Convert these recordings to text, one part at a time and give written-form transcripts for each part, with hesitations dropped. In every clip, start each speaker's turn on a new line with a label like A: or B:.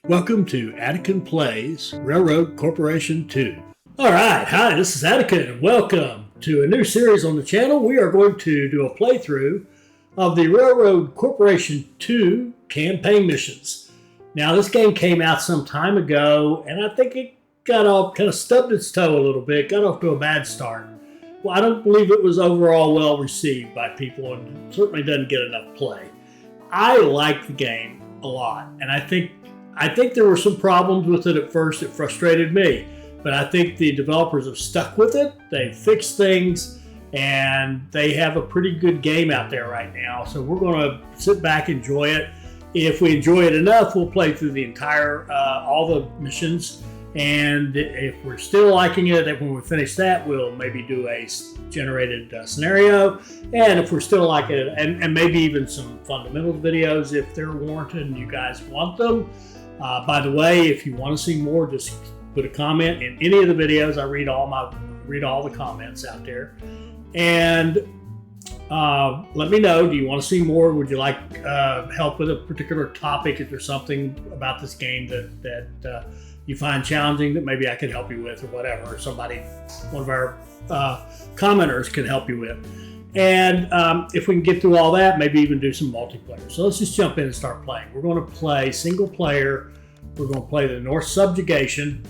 A: Welcome to Attican Plays Railroad Corporation 2. Alright, hi, this is Attican and welcome to a new series on the channel. We are going to do a playthrough of the Railroad Corporation 2 campaign missions. Now this game came out some time ago and I think it got off, kind of stubbed its toe a little bit, got off to a bad start. Well, I don't believe it was overall well received by people and certainly doesn't get enough play. I like the game a lot and I think there were some problems with it at first. It frustrated me, but I think the developers have stuck with it. They fixed things, and they have a pretty good game out there right now. So we're going to sit back, enjoy it. If we enjoy it enough, we'll play through the entire, all the missions. And if we're still liking it, when we finish that, we'll maybe do a generated scenario. And if we're still liking it, and maybe even some fundamental videos if they're warranted and you guys want them. By the way, if you want to see more, just put a comment in any of the videos. I read all the comments out there, and let me know. Do you want to see more? Would you like help with a particular topic? Is there something about this game that you find challenging that maybe I could help you with, or whatever? Or one of our commenters can help you with. And if we can get through all that, maybe even do some multiplayer. So let's just jump in and start playing. We're going to play single player. We're going to play the North Subjugation.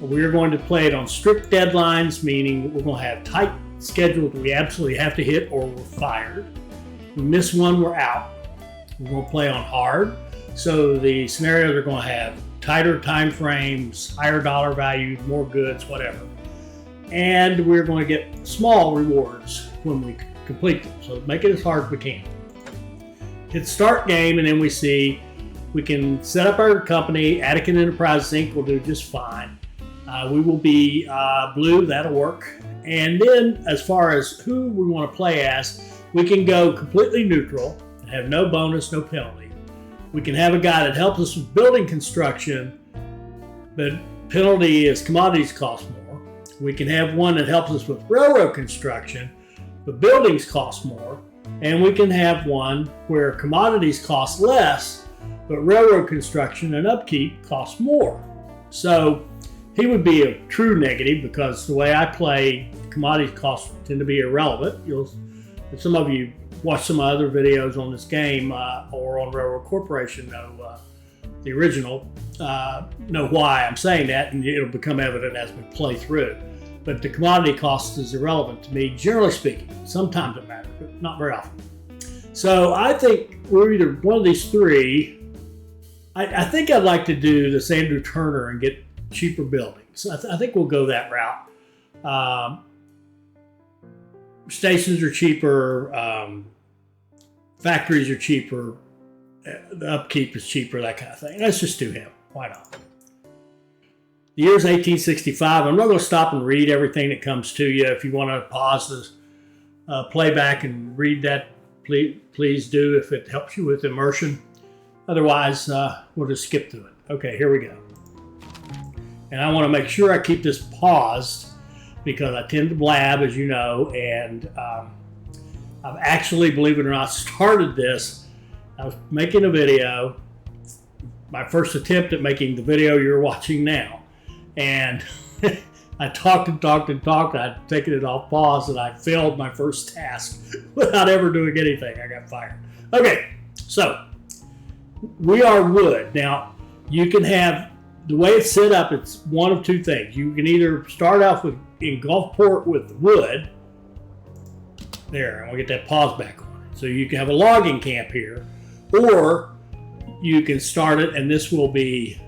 A: We're going to play it on strict deadlines, meaning we're going to have tight schedules we absolutely have to hit or we're fired. If we miss one, we're out. We're going to play on hard. So the scenarios are going to have tighter time frames, higher dollar value, more goods, whatever. And we're going to get small rewards when we complete them. So make it as hard as we can. Hit start game, and then we can set up our company. Attican Enterprises Inc. will do just fine. We will be blue, that'll work. And then as far as who we want to play as, we can go completely neutral and have no bonus, no penalty. We can have a guy that helps us with building construction, but penalty is commodities cost more. We can have one that helps us with railroad construction, but buildings cost more. And we can have one where commodities cost less, but railroad construction and upkeep cost more. So he would be a true negative because the way I play, commodities costs tend to be irrelevant. If some of you watch some other videos on this game or on Railroad Corporation know the original, know why I'm saying that, and it'll become evident as we play through. But the commodity cost is irrelevant to me, generally speaking. Sometimes it matters, but not very often. So I think we're either one of these three. I think I'd like to do this Andrew Turner and get cheaper buildings. I think we'll go that route. Stations are cheaper, factories are cheaper, the upkeep is cheaper, that kind of thing. Let's just do him. Why not? The year is 1865. I'm not going to stop and read everything that comes to you. If you want to pause the playback and read that, please do if it helps you with immersion. Otherwise, we'll just skip through it. Okay, here we go. And I want to make sure I keep this paused because I tend to blab, as you know, and I've actually, believe it or not, started this. I was making a video, my first attempt at making the video you're watching now. And I talked and talked and talked. I'd taken it off pause and I failed my first task without ever doing anything. I got fired. Okay, so we are wood. Now, you can have, the way it's set up, it's one of two things. You can either start off in Gulfport with wood. There, I'm going to get that pause back on. So you can have a logging camp here, or you can start it, and this will be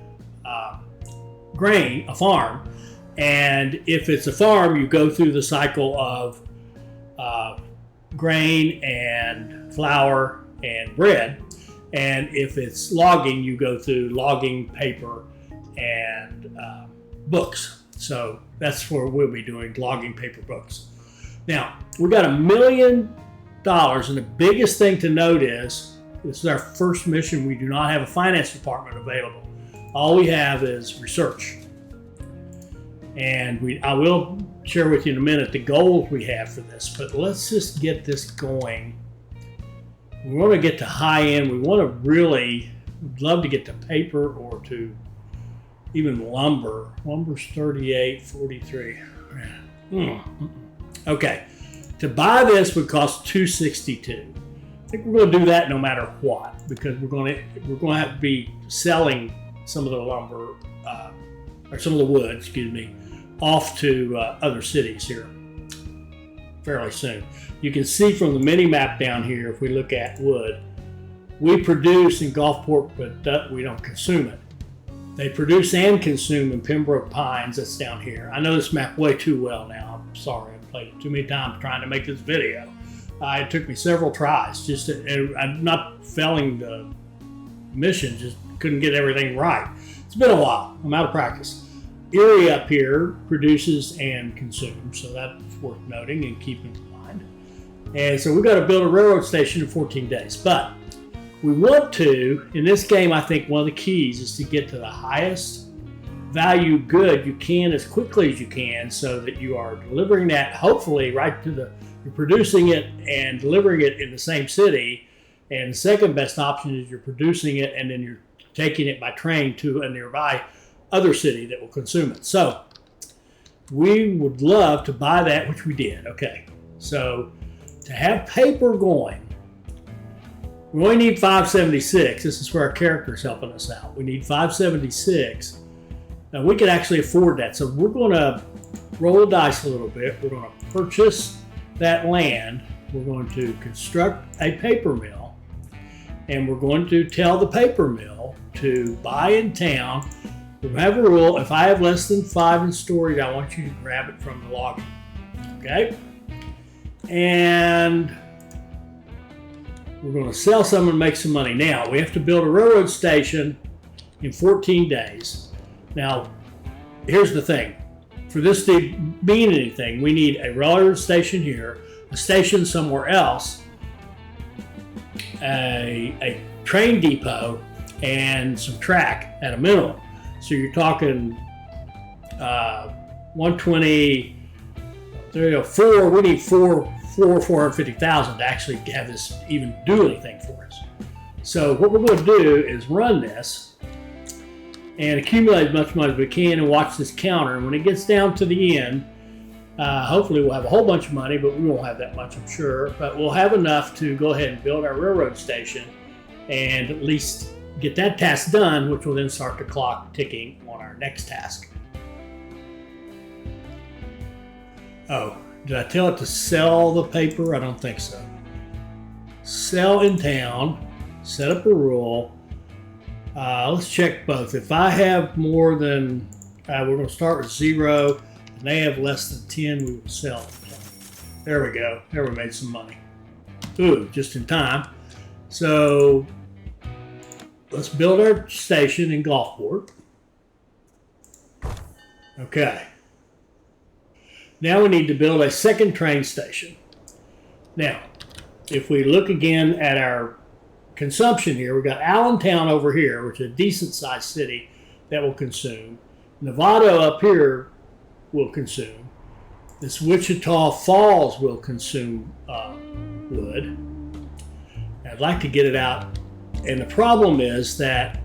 A: grain, a farm. And if it's a farm, you go through the cycle of grain and flour and bread. And if it's logging, you go through logging, paper, and books. So that's where we'll be doing, logging, paper, books. Now, we've got $1 million, and the biggest thing to note is, this is our first mission. We do not have a finance department available. All we have is research. And I will share with you in a minute the goals we have for this, but let's just get this going. We want to get to high end. We want to really Would love to get to paper or to even lumber. Lumber's 38.43. Okay, to buy this would cost $262. I think we're going to do that no matter what, because we're going to have to be selling some of the lumber or some of the wood, excuse me, off to other cities here fairly soon. You can see from the mini map down here, if we look at wood, we produce in Gulfport, but we don't consume it. They produce and consume in Pembroke Pines. That's down here. I know this map way too well now. I'm sorry, I've played it too many times trying to make this video. It took me several tries. I'm not failing the mission, just couldn't get everything right. It's been a while. I'm out of practice. Erie up here produces and consumes, so that's worth noting and keeping in mind. And so we've got to build a railroad station in 14 days. But we want to, in this game, I think one of the keys is to get to the highest value good you can as quickly as you can, so that you are delivering that hopefully right to you're producing it and delivering it in the same city. And the second best option is you're producing it and then you're taking it by train to a nearby other city that will consume it. So we would love to buy that, which we did. Okay, so to have paper going, we only need 576. This is where our character is helping us out. We need 576. Now we can actually afford that. So we're going to roll the dice a little bit. We're going to purchase that land. We're going to construct a paper mill, and we're going to tell the paper mill to buy in town. We have a rule: if I have less than 5 in storage, I want you to grab it from the logger. Okay? And we're going to sell some and make some money. Now, we have to build a railroad station in 14 days. Now, here's the thing. For this to mean anything, we need a railroad station here, a station somewhere else, a train depot, and some track at a minimum. So you're talking 120, there you go, 4, we need 450,000 to actually have this even do anything for us. So what we're going to do is run this and accumulate as much money as we can and watch this counter. And when it gets down to the end, hopefully we'll have a whole bunch of money, but we won't have that much, I'm sure. But we'll have enough to go ahead and build our railroad station and at least get that task done, which will then start the clock ticking on our next task. Oh, did I tell it to sell the paper? I don't think so. Sell in town, set up a rule. Let's check both. If I have more than, we're going to start with 0, and they have less than 10, we will sell it. There we go. There we made some money. Ooh, just in time. So let's build our station in Gulfport. Okay. Now we need to build a second train station. Now, if we look again at our consumption here, we've got Allentown over here, which is a decent sized city that will consume. Nevada up here will consume. This Wichita Falls will consume wood. I'd like to get it out. And the problem is that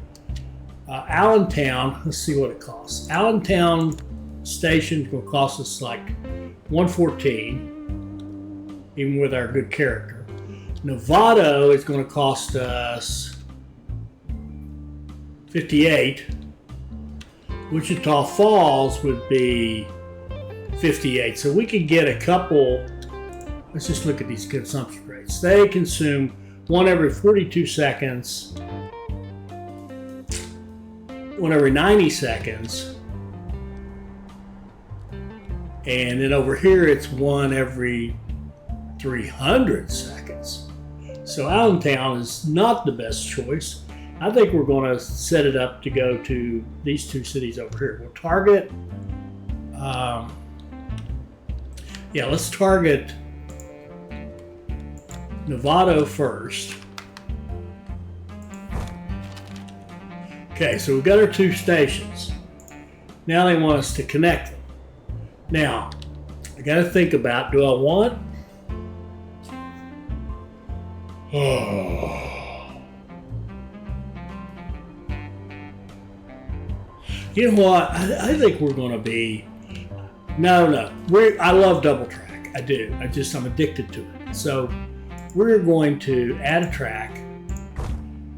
A: Allentown, let's see what it costs. Allentown station will cost us like $114, even with our good character. Nevada is going to cost us $58. Wichita Falls would be $58. So we could get a couple. Let's just look at these consumption rates. They consume one every 42 seconds, one every 90 seconds, and then over here it's one every 300 seconds. So Allentown is not the best choice. I think we're going to set it up to go to these two cities over here. We'll target, let's target Nevada first. Okay, so we've got our two stations. Now they want us to connect them. Now, I got to think about, do I want? You know what? I think we're going to be. No. I love double track. I do. I'm addicted to it. So we're going to add a track.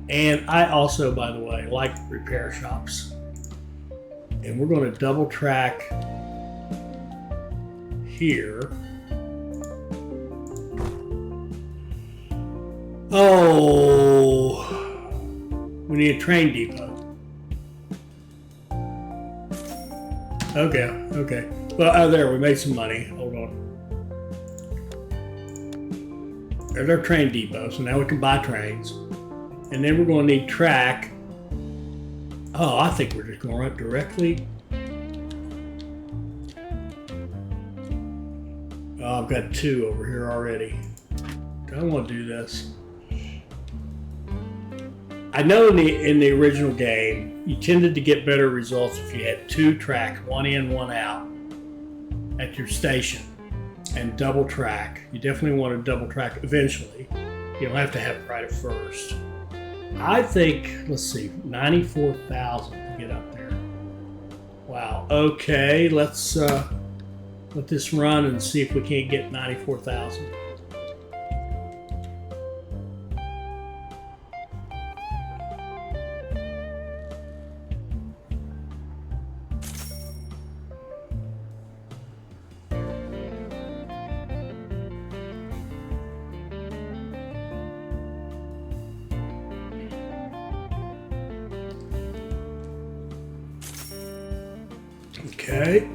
A: And I also, by the way, like repair shops. And we're going to double track here. Oh, we need a train depot. Okay. Well, there, we made some money. Hold on. There's our train depot. So now we can buy trains. And then we're going to need track. Oh, I think we're just going to run it directly. Oh, I've got 2 over here already. I don't want to do this. I know in the original game, you tended to get better results if you had 2 tracks, 1 in, 1 out, at your station, and double track. You definitely want to double track eventually. You don't have to have it right at first. I think, let's see, 94,000 to get up there. Wow. Okay, let's let this run and see if we can't get 94,000. Okay,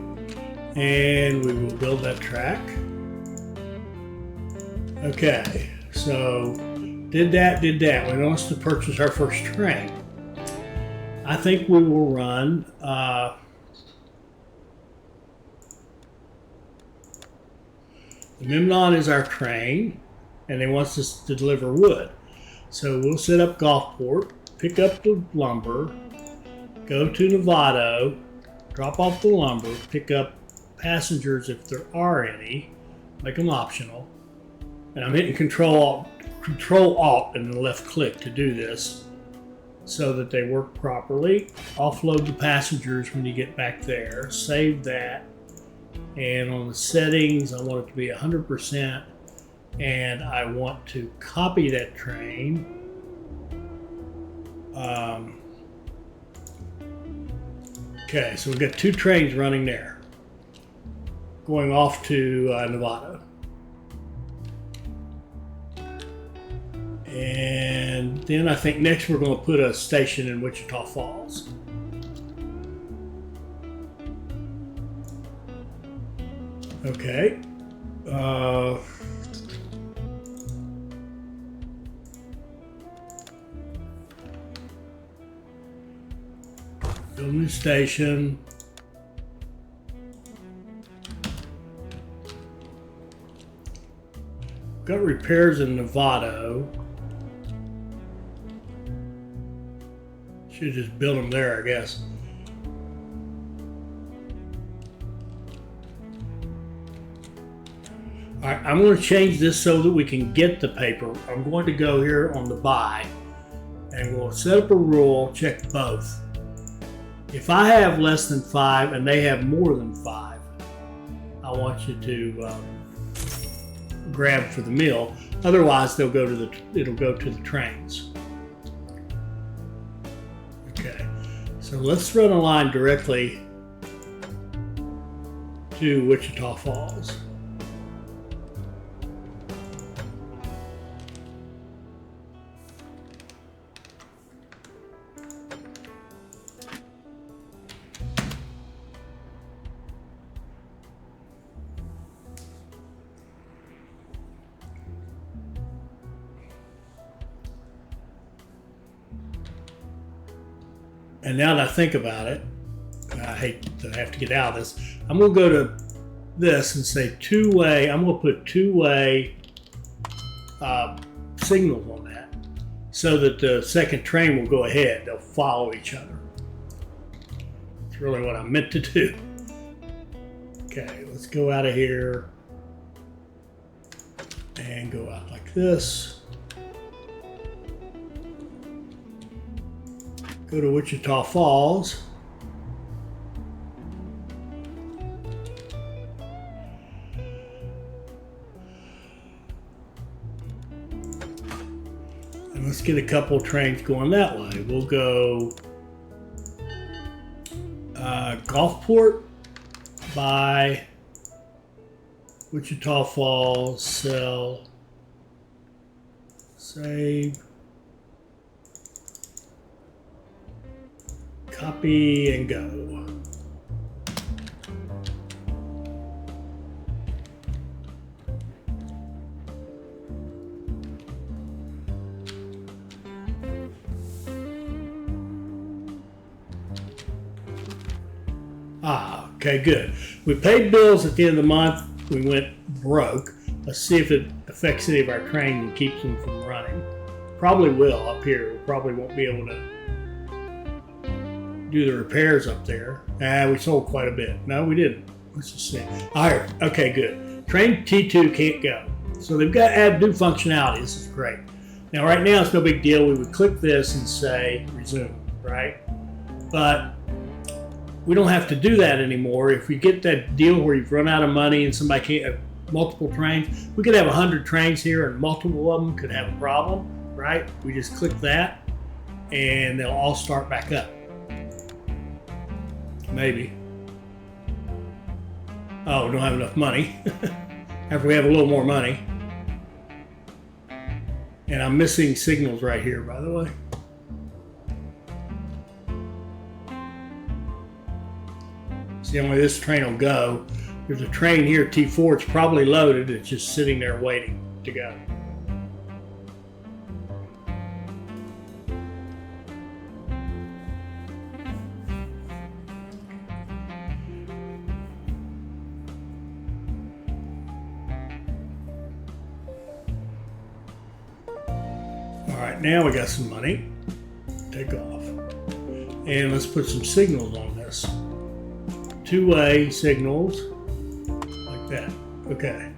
A: and we will build that track. Okay, so did that. We want us to purchase our first train. I think we will run the Memnon is our train, and it wants us to deliver wood. So we'll set up Gulfport, pick up the lumber, go to Novato, drop off the lumber, pick up passengers if there are any, make them optional. And I'm hitting Control Alt and then left click to do this so that they work properly. Offload the passengers when you get back there. Save that. And on the settings, I want it to be 100%. And I want to copy that train. Okay, so we've got 2 trains running there, going off to Nevada. And then I think next we're going to put a station in Wichita Falls. Okay. Build a new station. Got repairs in Novato. Should just build them there, I guess. All right, I'm going to change this so that we can get the paper. I'm going to go here on the buy, and we'll set up a rule, check both. If I have less than 5 and they have more than 5, I want you to grab for the mill. Otherwise, it'll go to the trains. Okay, so let's run a line directly to Wichita Falls. And now that I think about it, I hate to have to get out of this. I'm going to go to this and say 2-way. I'm going to put 2-way signals on that so that the second train will go ahead. They'll follow each other. That's really what I meant to do. Okay, let's go out of here and go out like this. Go to Wichita Falls. let's get a couple trains going that way. We'll go Gulfport by Wichita Falls, sell, save, copy, and go. Ah, okay, good. We paid bills at the end of the month. We went broke. Let's see if it affects any of our trains and keeps them from running. Probably will up here. We probably won't be able to do the repairs up there. We sold quite a bit. No, we didn't. Let's just see. All right, okay, good. Train T2 can't go. So they've got to add new functionality. This is great. Now, right now, it's no big deal. We would click this and say resume, right? But we don't have to do that anymore. If we get that deal where you've run out of money and somebody can't have multiple trains, we could have 100 trains here and multiple of them could have a problem, right? We just click that and they'll all start back up. Maybe. Oh, we don't have enough money. After we have a little more money. And I'm missing signals right here, by the way. See how this train will go. There's a train here, T4, it's probably loaded. It's just sitting there waiting to go. All right, now we got some money. Take off. And let's put some signals on this. Two-way signals, like that. Okay.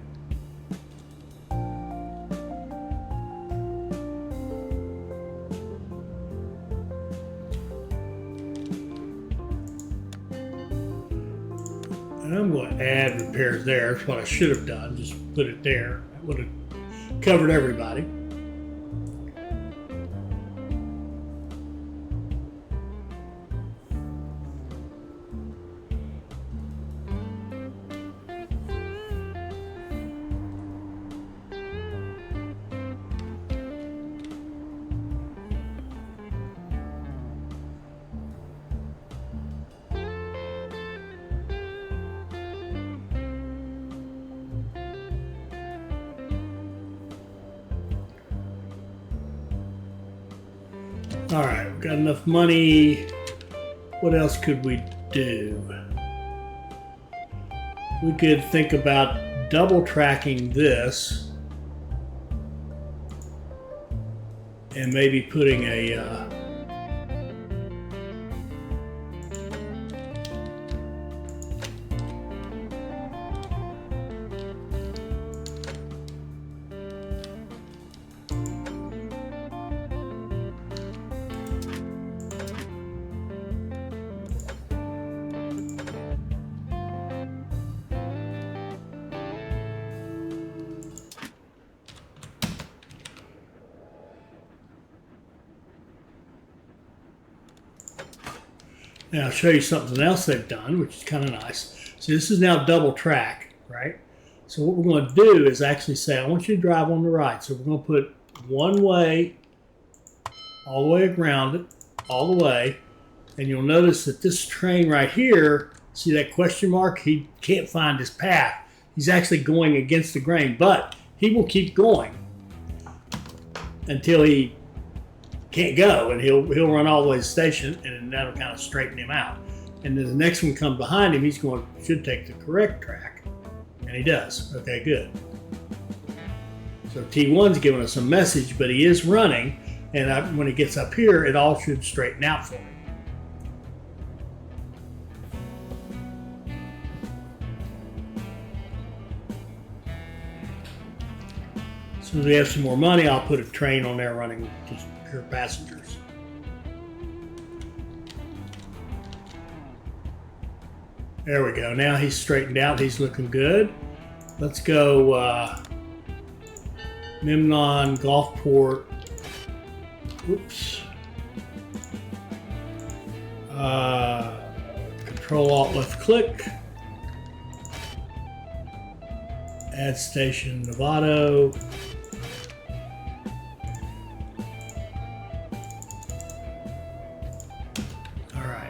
A: And I'm going to add repairs there. That's what I should have done. Just put it there. That would have covered everybody. All right, we've got enough money. What else could we do? We could think about double tracking this and maybe putting a Now I'll show you something else they've done, which is kind of nice. So this is now double track, right? So what we're going to do is actually say, I want you to drive on the right. So we're going to put one way, all the way around it, all the way. And you'll notice that this train right here, see that question mark? He can't find his path. He's actually going against the grain, but he will keep going until he can't go, and he'll run all the way to the station, and that'll kind of straighten him out. And then the next one comes behind him, should take the correct track, and he does. Okay, good. So T1's giving us a message, but he is running, and when he gets up here, it all should straighten out for him. As soon as we have some more money, I'll put a train on there running just pure passengers. There we go. Now he's straightened out. He's looking good. Let's go Memnon, Gulfport, Oops. Control Alt left click. Add station Novato. All right.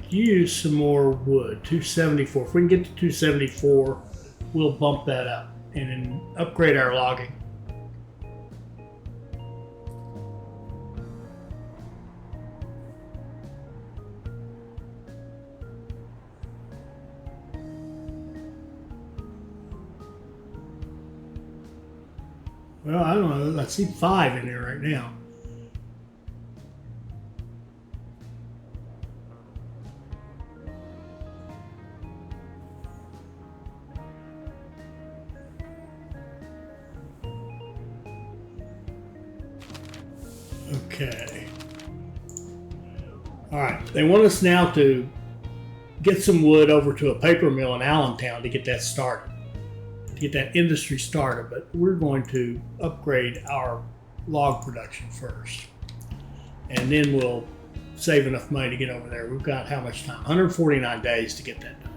A: Use some more wood. 274. If we can get to 274, we'll bump that up and then upgrade our logging. Well, I don't know. I see 5 in there right now. Okay. All right. They want us now to get some wood over to a paper mill in Allentown to get that started, to get that industry started. But we're going to upgrade our log production first. And then we'll save enough money to get over there. We've got how much time? 149 days to get that done.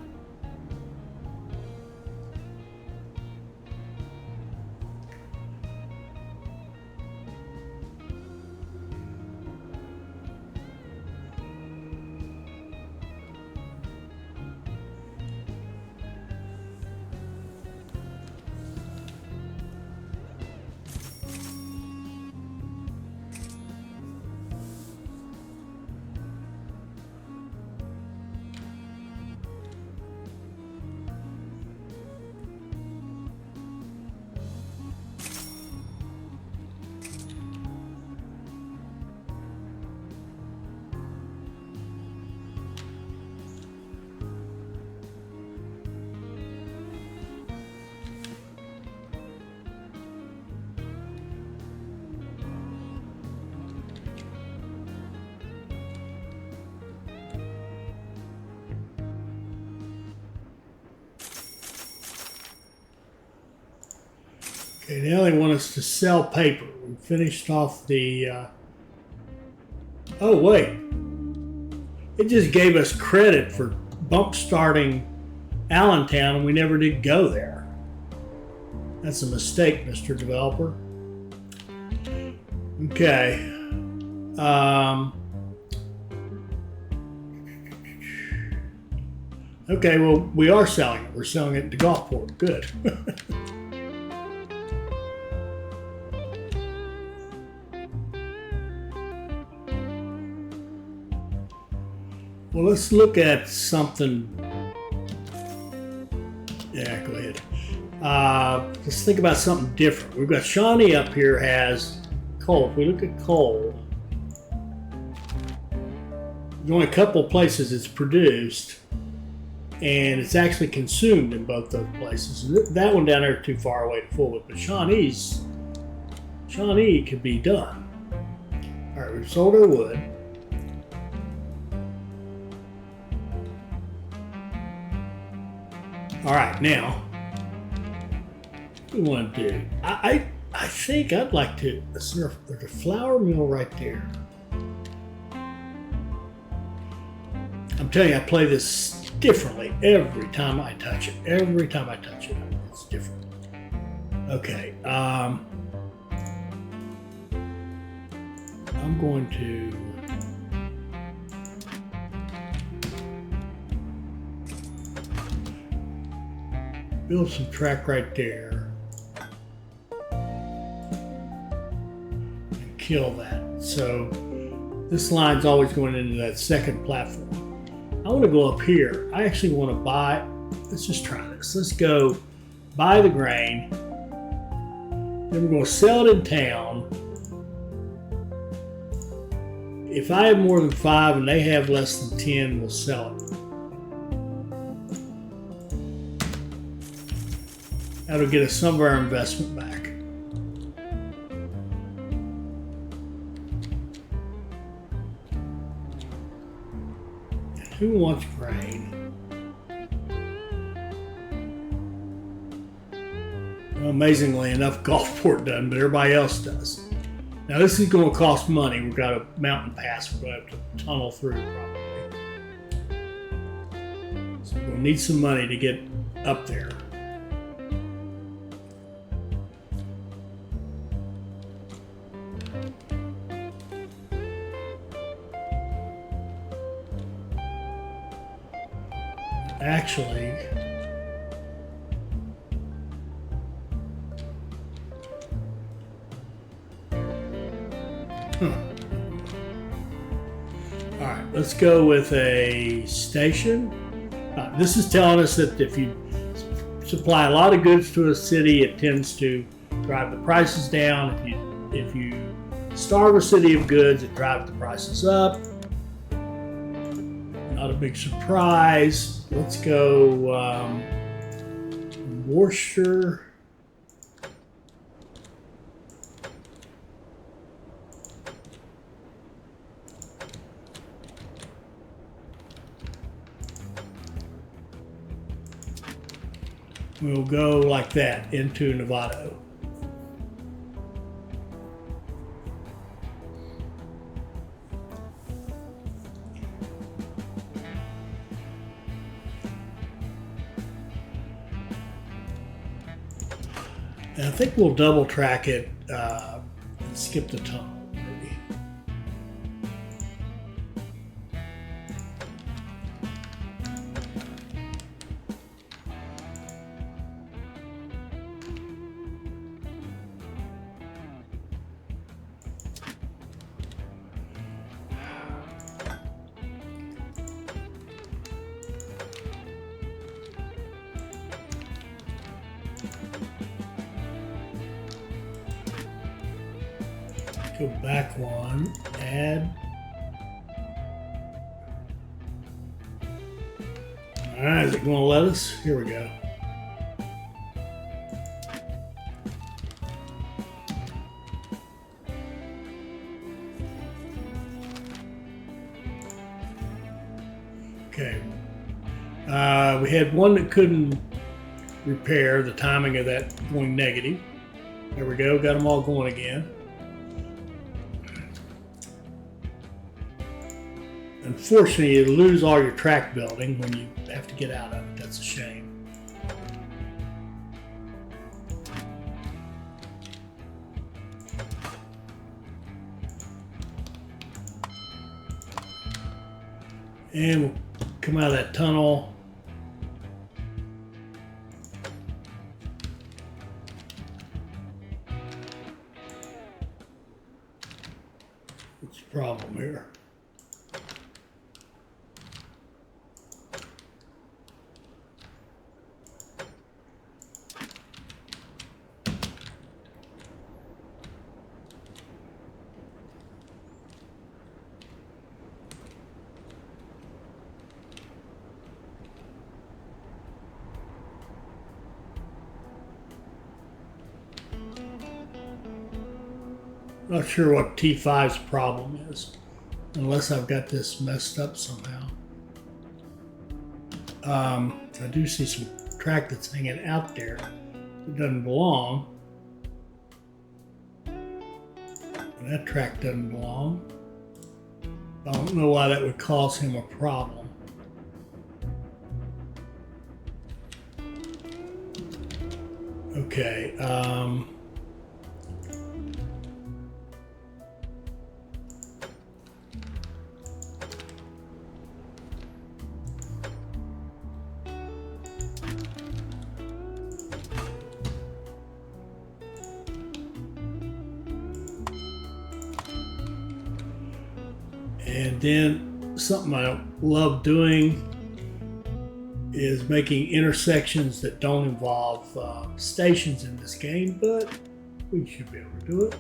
A: Okay, now they want us to sell paper. We finished off the, oh wait, it just gave us credit for bump starting Allentown and we never did go there. That's a mistake, Mr. Developer. Okay. Okay, well, we are selling it. We're selling it to Gulfport. Good. Well, let's look at something. Yeah, go ahead. Let's think about something different. We've got Shawnee up here has coal. If we look at coal, there's only a couple places it's produced, and it's actually consumed in both those places. That one down there is too far away to fool it, but Shawnee could be done. All right, we've sold our wood. All right, now what we want to do? I think I'd like to. There's a flour mill right there. I'm telling you, I play this differently every time I touch it. Every time I touch it, it's different. Okay. I'm going to build some track right there and kill that. So this line's always going into that second platform. I want to go up here. I actually want to buy, let's just try this. Let's go buy the grain. Then we're going to sell it in town. If I have more than 5 and they have less than 10, we'll sell it. That'll get us some of our investment back. Who wants grain? Well, amazingly enough, Gulfport doesn't, but everybody else does. Now this is going to cost money. We've got a mountain pass we're going to have to tunnel through probably. So we'll need some money to get up there. Actually, all right, let's go with a station. This is telling us that if you supply a lot of goods to a city, it tends to drive the prices down. If you starve a city of goods, it drives the prices up. Not a big surprise. Let's go moisture. We'll go like that into Novato. And I think we'll double track it and skip the tunnel. Maybe. Go back one, add. All right, is it going to let us? Here we go. Okay. We had one that couldn't repair, the timing of that going negative. There we go, got them all going again. Unfortunately, you lose all your track building when you have to get out of it. That's a shame. And we'll come out of that tunnel. What's the problem here? Not sure what T5's problem is, unless I've got this messed up somehow. I do see some track that's hanging out there that doesn't belong. And that track doesn't belong. I don't know why that would cause him a problem. Okay. And then something I don't love doing is making intersections that don't involve stations in this game, but we should be able to do it.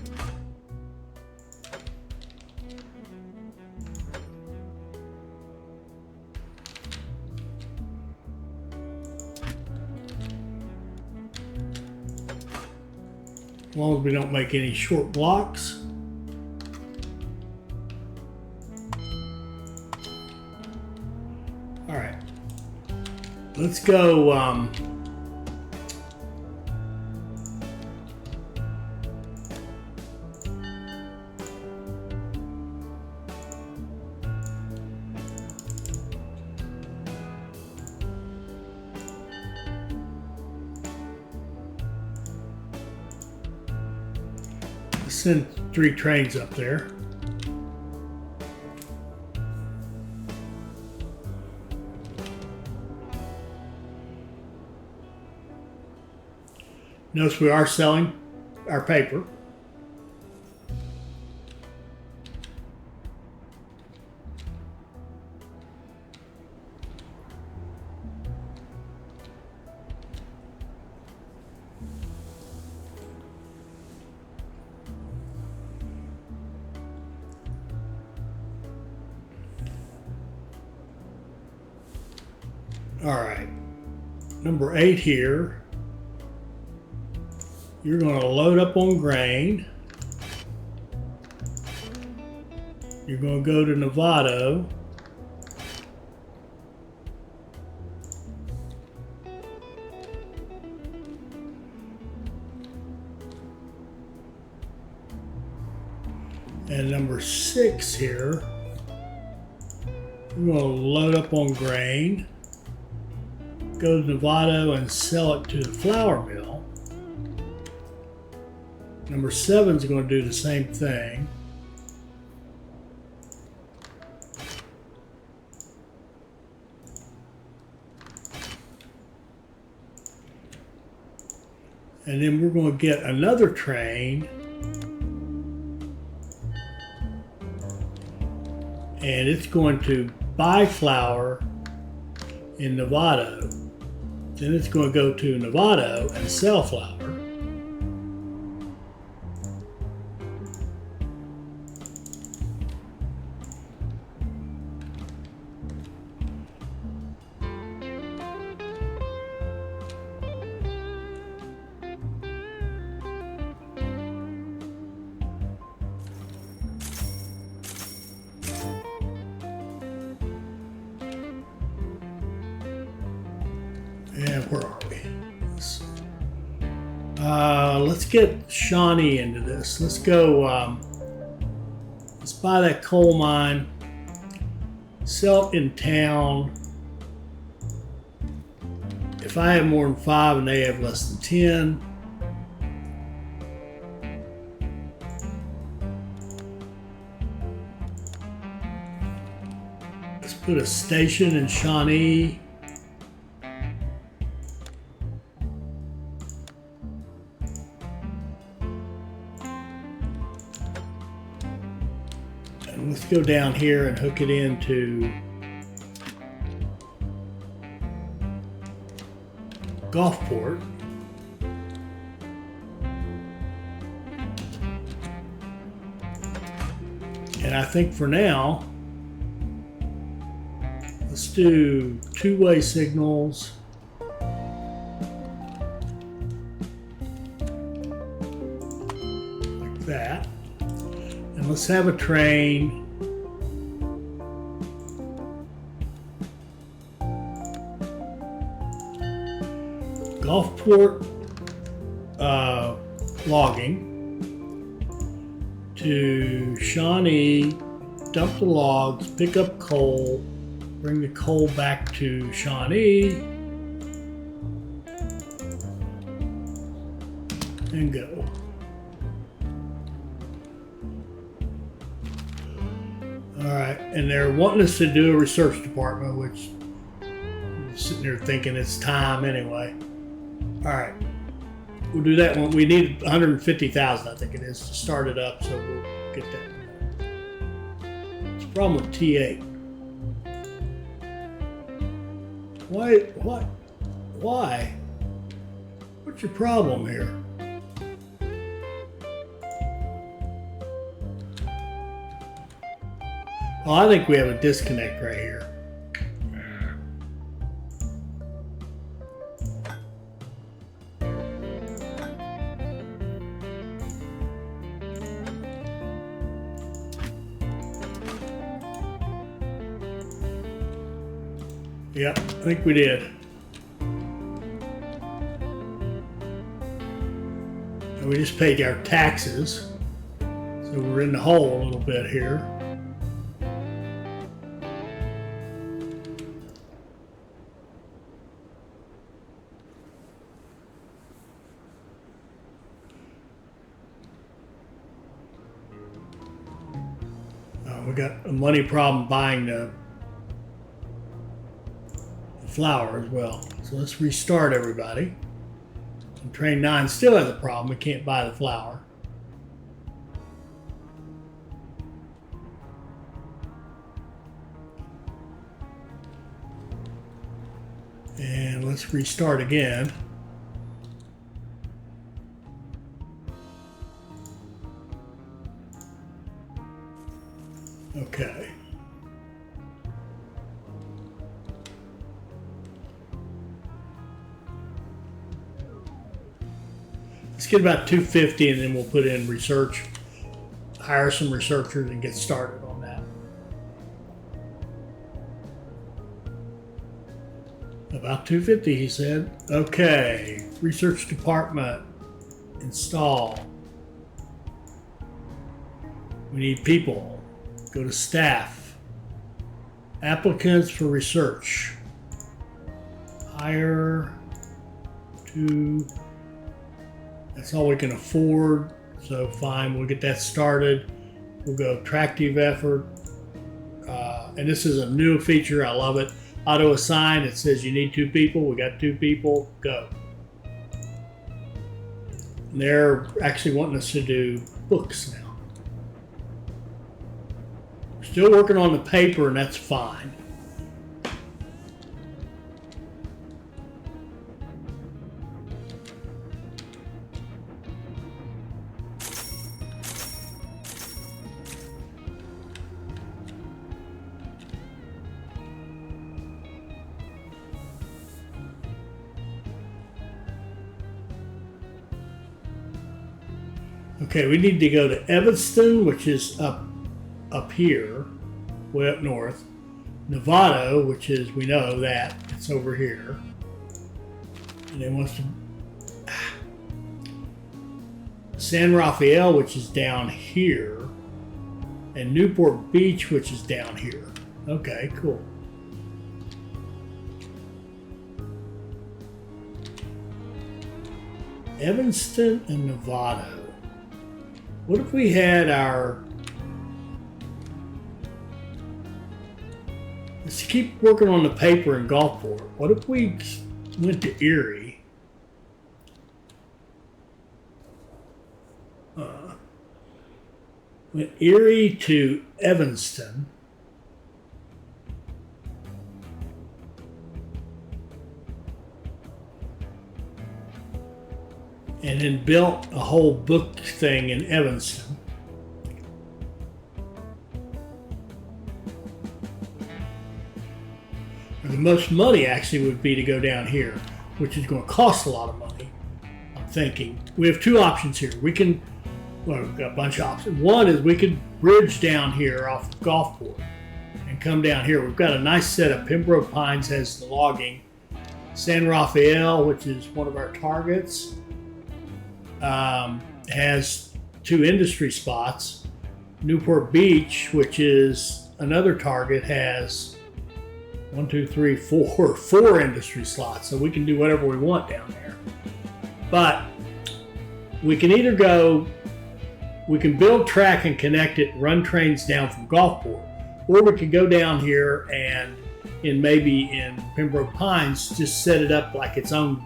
A: As long as we don't make any short blocks. All right, let's go. Send 3 trains up there. Notice we are selling our paper. All right, number 8 here. You're going to load up on grain. You're going to go to Novato. And number 6 here, we're going to load up on grain, go to Novato and sell it to the flour mill. Number 7 is going to do the same thing. And then we're going to get another train. And it's going to buy flour in Novato. Then it's going to go to Novato and sell flour. And where are we? Let's get Shawnee into this. Let's go. Let's buy that coal mine. Sell it in town. If I have more than 5 and they have less than 10, let's put a station in Shawnee. And let's go down here and hook it into Gulfport. And I think for now, let's do 2-way signals. Like that. And let's have a train. Gulfport logging to Shawnee, dump the logs, pick up coal, bring the coal back to Shawnee, and go. All right, and they're wanting us to do a research department, which I'm sitting there thinking it's time anyway. All right, we'll do that one. We need 150,000, I think it is, to start it up, so we'll get that. It's a problem with T8. Why? What's your problem here? Oh, I think we have a disconnect right here. Yep, I think we did. And we just paid our taxes, so we're in the hole a little bit here. We got a money problem buying the flour as well. So let's restart everybody. And train 9 still has a problem. We can't buy the flour. And let's restart again. Okay. Let's get about 250 and then we'll put in research, hire some researchers and get started on that. About 250, he said. Okay, research department, install. We need people. Go to staff. Applicants for research. Hire to. That's all we can afford. So fine, we'll get that started. We'll go attractive effort. And this is a new feature. I love it. Auto assign. It says you need 2 people. We got 2 people. Go. And they're actually wanting us to do books now. Still working on the paper, and that's fine. Okay, we need to go to Evanston, which is up here, way up north. Nevada, which is, we know that, it's over here. And then wants to... San Rafael, which is down here. And Newport Beach, which is down here. Okay, cool. Evanston and Nevada. What if we had our... Let's keep working on the paper in Gulfport. What if we went to Erie? Went Erie to Evanston. And then built a whole book thing in Evanston. The most money actually would be to go down here, which is going to cost a lot of money. I'm thinking we have 2 options here. We can, well, we've got a bunch of options. One is we could bridge down here off of Gulfport and come down here. We've got a nice setup. Pembroke Pines has the logging. San Rafael, which is one of our targets, has 2 industry spots. Newport Beach, which is another target, has 1, 2, 3, 4 industry slots. So we can do whatever we want down there. But we can either we can build track and connect it, run trains down from Gulfport, or we could go down here and maybe in Pembroke Pines, just set it up like its own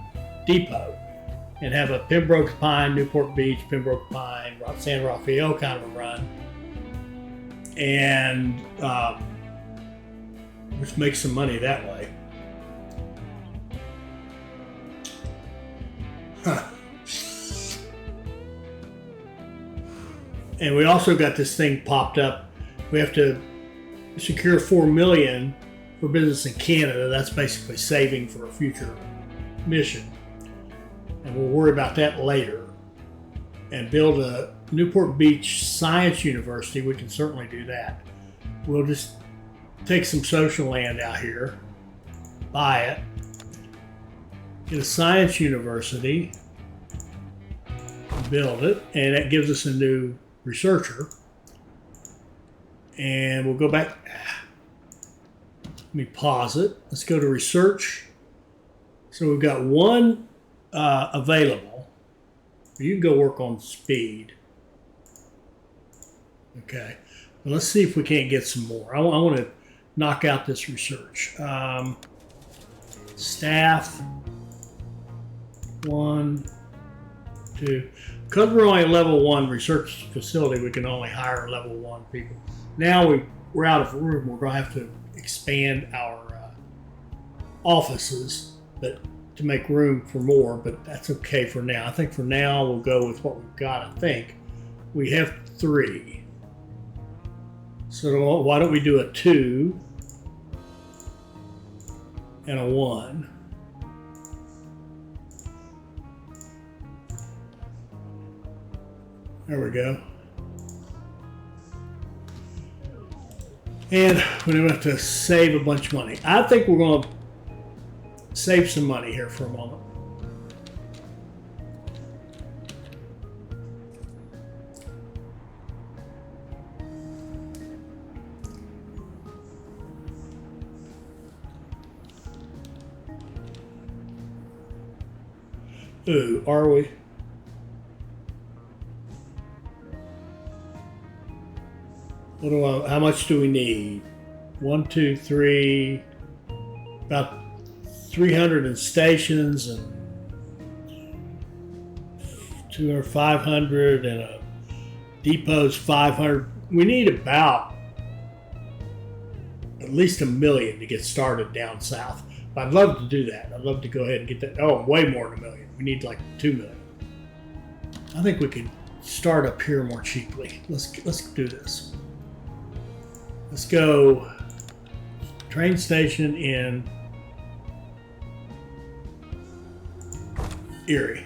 A: depot and have a Pembroke Pine, Newport Beach, Pembroke Pine, San Rafael kind of a run, and just make some money that way. And we also got this thing popped up. We have to secure $4 million for business in Canada. That's basically saving for a future mission. And we'll worry about that later. And build a Newport Beach Science University. We can certainly do that. We'll just take some social land out here, buy it, get a science university, build it, and that gives us a new researcher. And we'll go back. Let me pause it. Let's go to research. So we've got 1 available. You can go work on speed. Okay. Well, let's see if we can't get some more. I want to knock out this research. Staff. 1, 2. Because we're only a level 1 research facility, we can only hire level 1 people. Now we're out of room. We're going to have to expand our offices, but to make room for more. But that's okay for now. I think for now we'll go with what we've got. I think we have 3. So why don't we do a 2 and a 1? There we go. And we're going to have to save a bunch of money. I think we're going to save some money here for a moment. Ooh, are we? How much do we need? 1, 2, 3, about 300 in stations and 200, 500 and a depot's 500. We need about at least $1 million to get started down south. But I'd love to do that. I'd love to go ahead and get that. Oh, way more than $1 million. We need like $2 million. I think we could start up here more cheaply. Let's do this. Let's go train station in Erie.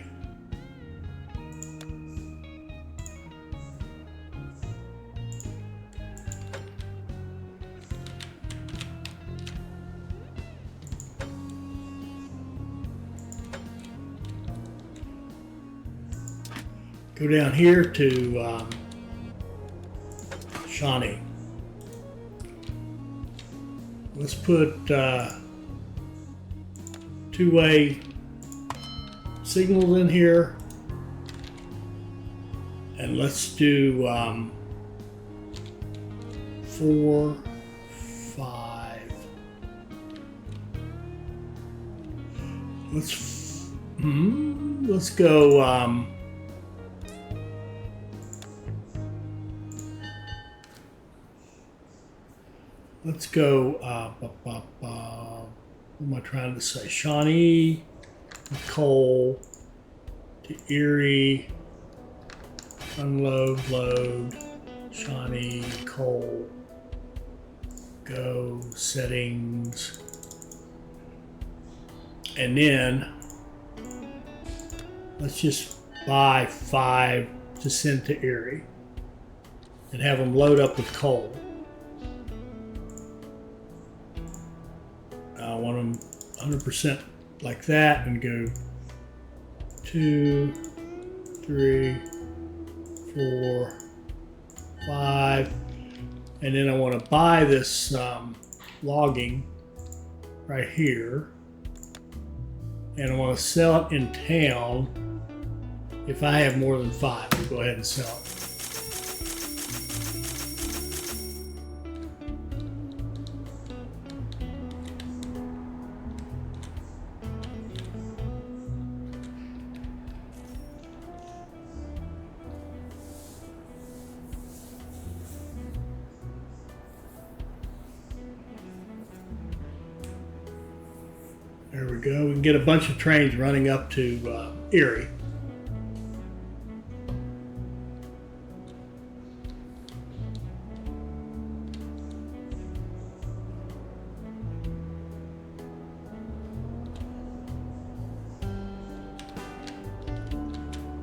A: Go down here to Shawnee. Let's put 2-way signals in here, and let's do 4, 5. Let's go. Let's go, what am I trying to say? Shawnee, coal, to Erie, unload, load, Shawnee, coal, go, settings, and then let's just buy 5 to send to Erie and have them load up with coal. I want them 100% like that and go 2, 3, 4, 5, and then I want to buy this logging right here, and I want to sell it in town. If I have more than 5, we'll go ahead and sell it. There we go. We can get a bunch of trains running up to Erie.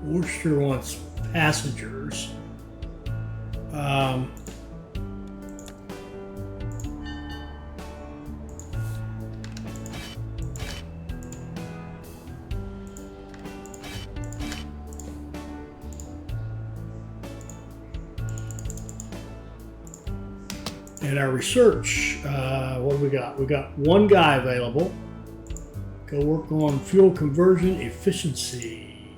A: Worcester wants passengers. And our research, what do we got? We got 1 guy available. Go work on fuel conversion efficiency.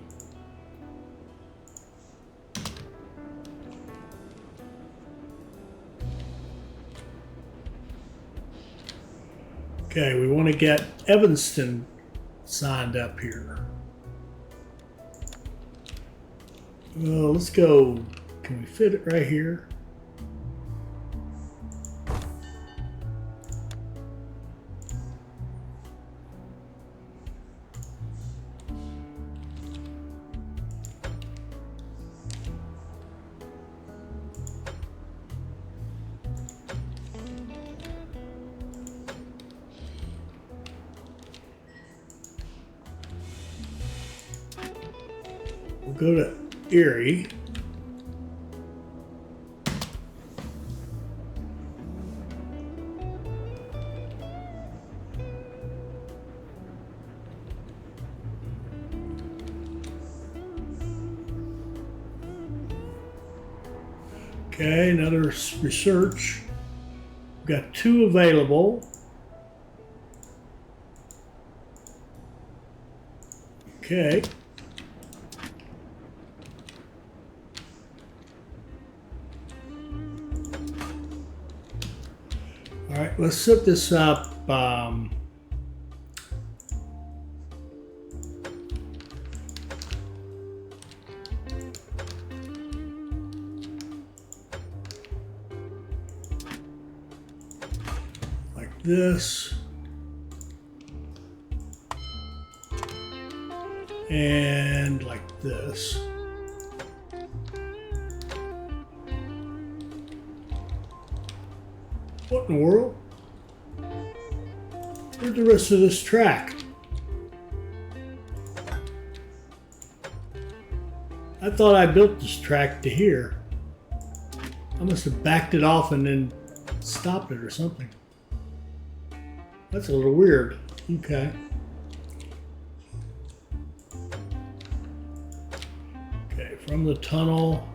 A: Okay, we want to get Evanston signed up here. Well, let's go. Can we fit it right here? We'll go to Erie. Okay, another research. We've got 2 available. Okay. All right, let's set this up. Like this. And like this. What in the world? Where's the rest of this track? I thought I built this track to here. I must have backed it off and then stopped it or something. That's a little weird. Okay. Okay, from the tunnel.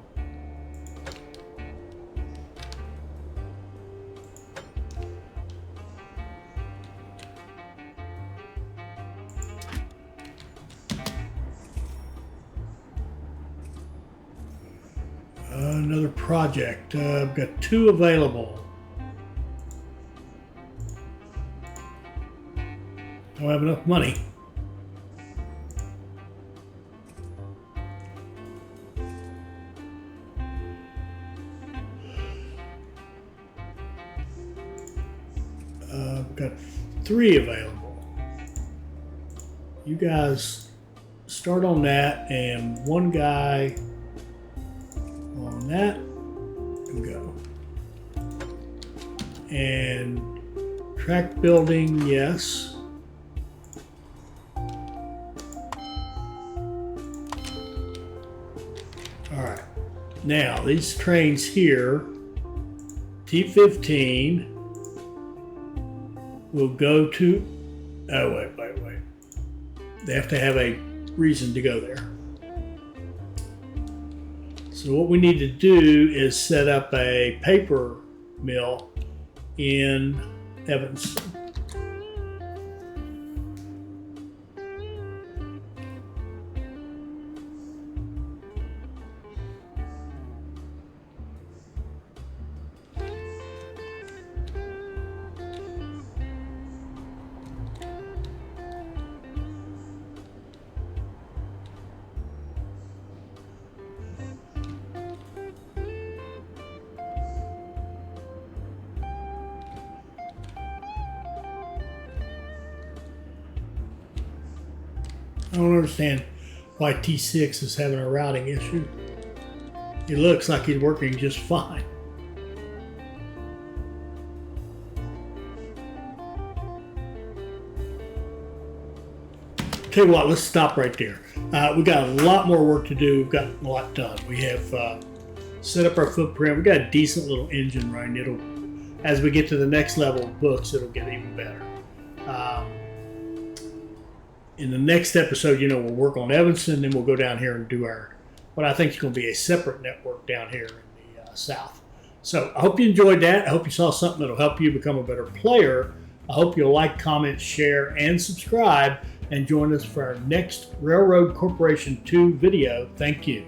A: Another project. I've got 2 available. Don't have enough money. I've got 3 available. You guys start on that, and 1 guy on that and go. And track building, yes. All right. Now these trains here, T15 will go to, oh wait. They have to have a reason to go there. So what we need to do is set up a paper mill in Evanston. I don't understand why T6 is having a routing issue. It looks like he's working just fine. Tell you what, let's stop right there. We got a lot more work to do. We've got a lot done. We have set up our footprint. We got a decent little engine running. It'll, as we get to the next level of books, it'll get even better. In the next episode, we'll work on Evanston, then we'll go down here and do what I think is going to be a separate network down here in the south. So I hope you enjoyed that. I hope you saw something that'll help you become a better player. I hope you'll like, comment, share, and subscribe, and join us for our next Railroad Corporation 2 video. Thank you.